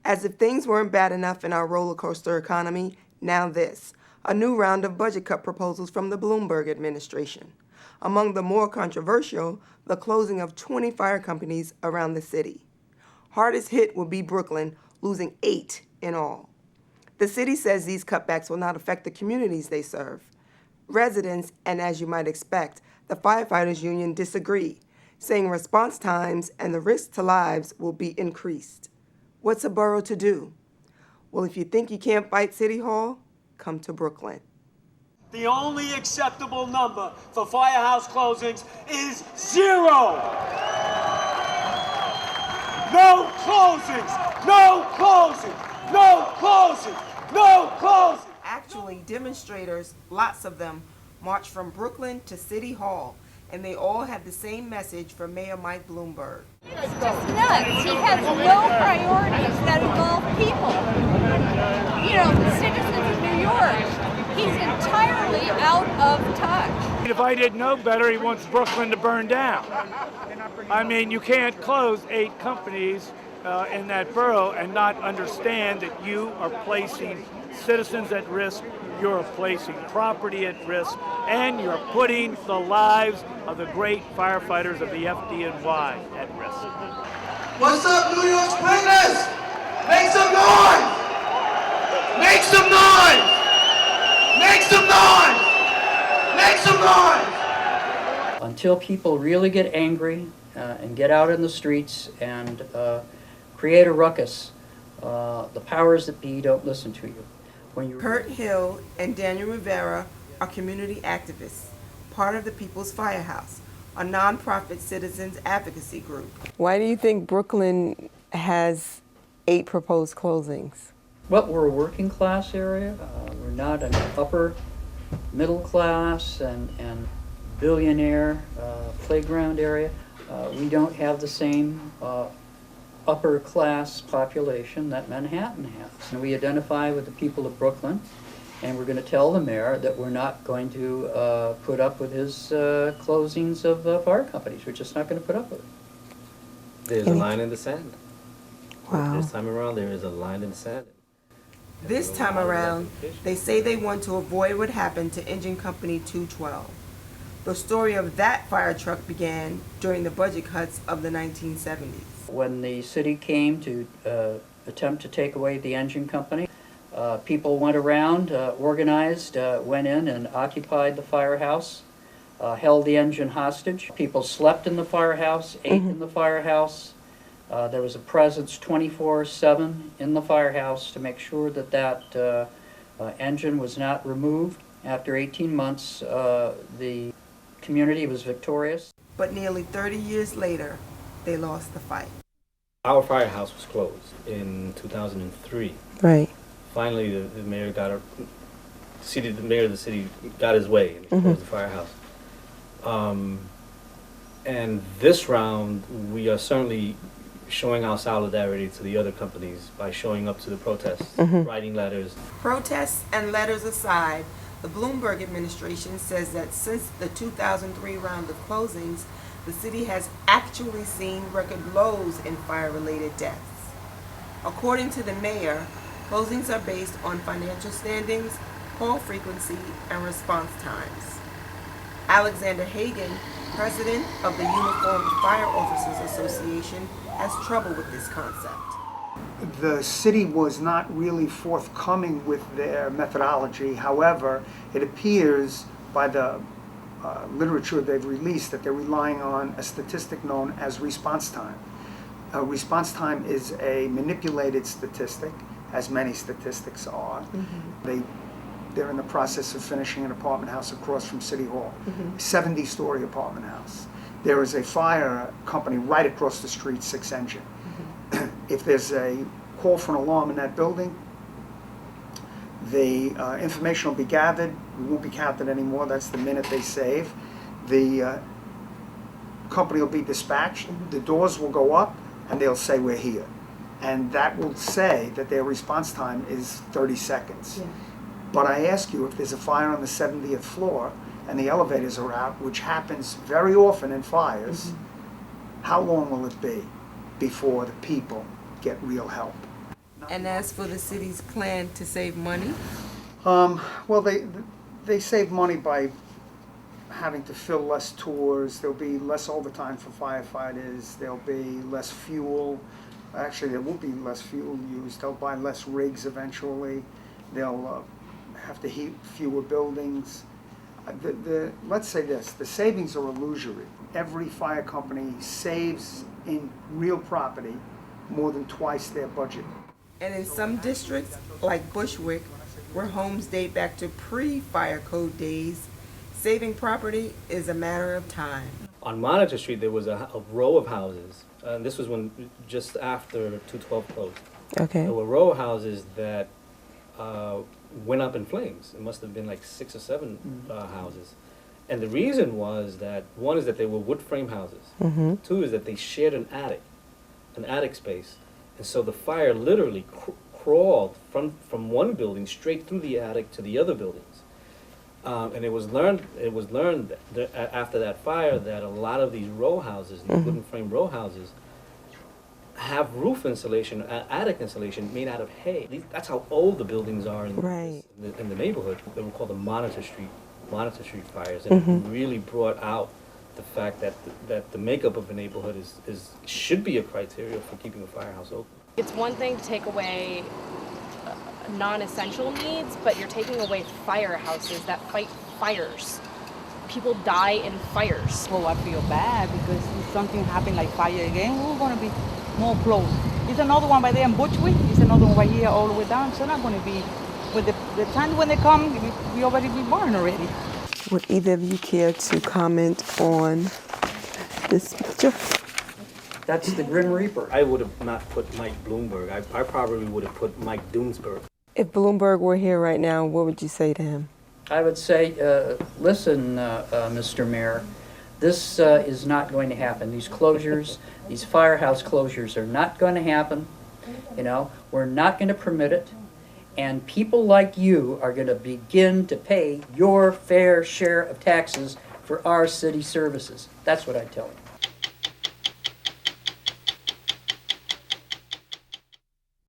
As if things weren't bad enough in our roller coaster economy, now this, a new round of budget cut proposals from the Bloomberg administration. Among the more controversial, the closing of 20 fire companies around the city. Hardest hit will be Brooklyn, losing 8 in all. The city says these cutbacks will not affect the communities they serve. Residents, and as you might expect, the firefighters union disagree, saying response times and the risk to lives will be increased. What's a borough to do? Well, if you think you can't fight City Hall, come to Brooklyn. The only acceptable number for firehouse closings is 0. No closings! No closings! No closings! No closings! Actually, demonstrators, lots of them, marched from Brooklyn to City Hall, and they all had the same message from Mayor Mike Bloomberg. It's just nuts. He has no priorities that involve people. You know, the citizens of New York, he's entirely out of touch. If I didn't know better, he wants Brooklyn to burn down. I mean, you can't close 8 companies in that borough and not understand that you are placing citizens at risk, you're placing property at risk, and you're putting the lives of the great firefighters of the FDNY at risk. What's up, New York Springers? Make some noise! Make some noise! Make some noise! Make some noise! Until people really get angry and get out in the streets and create a ruckus, the powers that be don't listen to you. Kurt Hill and Daniel Rivera are community activists, part of the People's Firehouse, a nonprofit citizens advocacy group. Why do you think Brooklyn has 8 proposed closings? Well, we're a working class area. We're not an upper middle class and billionaire playground area. We don't have the same upper class population that Manhattan has. And we identify with the people of Brooklyn, and we're going to tell the mayor that we're not going to put up with his closings of fire companies. We're just not going to put up with it. There's a line in the sand. Wow. This time around, there is a line in the sand. This time around, they say they want to avoid what happened to Engine Company 212. The story of that fire truck began during the budget cuts of the 1970s. When the city came to attempt to take away the engine company, people went around, organized, went in and occupied the firehouse, held the engine hostage. People slept in the firehouse, ate in the firehouse. There was a presence 24/7 in the firehouse to make sure that that engine was not removed. After 18 months, the community was victorious. But nearly 30 years later, they lost the fight. Our firehouse was closed in 2003. Right. Finally, the mayor got the mayor of the city got his way and closed the firehouse. And this round, we are certainly showing our solidarity to the other companies by showing up to the protests, writing letters. Protests and letters aside, the Bloomberg administration says that since the 2003 round of closings, the city has actually seen record lows in fire-related deaths. According to the mayor, closings are based on financial standings, call frequency, and response times. Alexander Hagan, president of the Uniformed Fire Officers Association, has trouble with this concept. The city was not really forthcoming with their methodology. However, it appears by the literature they've released that they're relying on a statistic known as response time. Response time is a manipulated statistic, as many statistics are. They're in the process of finishing an apartment house across from City Hall, 70-story apartment house. There is a fire company right across the street, 6 Engine. If there's a call for an alarm in that building, the information will be gathered. We won't be counted anymore. That's the minute they save. The company will be dispatched. The doors will go up, and they'll say, "We're here." And that will say that their response time is 30 seconds. Yeah. But I ask you, if there's a fire on the 70th floor and the elevators are out, which happens very often in fires, how long will it be before the people get real help? And as for the city's plan to save money, Well, they save money by having to fill less tours. There'll be less overtime for firefighters. There'll be less fuel. Actually, there will be less fuel used. They'll buy less rigs eventually. They'll have to heat fewer buildings. Let's say this, the savings are illusory. Every fire company saves in real property more than twice their budget. and in some districts, like Bushwick, where homes date back to pre-fire code days, saving property is a matter of time. On Monitor Street, there was a row of houses. This was when just after 212 closed. Okay. There were row of houses that went up in flames. It must have been like 6 or 7 houses. And the reason was that, one is that they were wood frame houses. Two is that they shared an attic space. And so the fire literally crawled from one building straight through the attic to the other buildings. And it was learned that after that fire that a lot of these row houses, these wooden frame row houses, have roof insulation, attic insulation made out of hay. That's how old the buildings are in the neighborhood. They were called the Monitor Street fires, and it really brought out the fact that the makeup of a neighborhood should be a criteria for keeping a firehouse open. It's one thing to take away non-essential needs, but you're taking away firehouses that fight fires. People die in fires. Oh, I feel bad because if something happened like fire again, we're going to be more close. It's another one by there in Bushwick. It's another one right here all the way down. So not going to be, with the time when they come, we already be born already. Would either of you care to comment on this picture? That's the Grim Reaper. I would have not put Mike Bloomberg. I probably would have put Mike Doomsburg. If Bloomberg were here right now, what would you say to him? I would say, listen, Mr. Mayor, this is not going to happen. These closures, these firehouse closures are not going to happen. You know, we're not going to permit it. And people like you are going to begin to pay your fair share of taxes for our city services. That's what I tell you.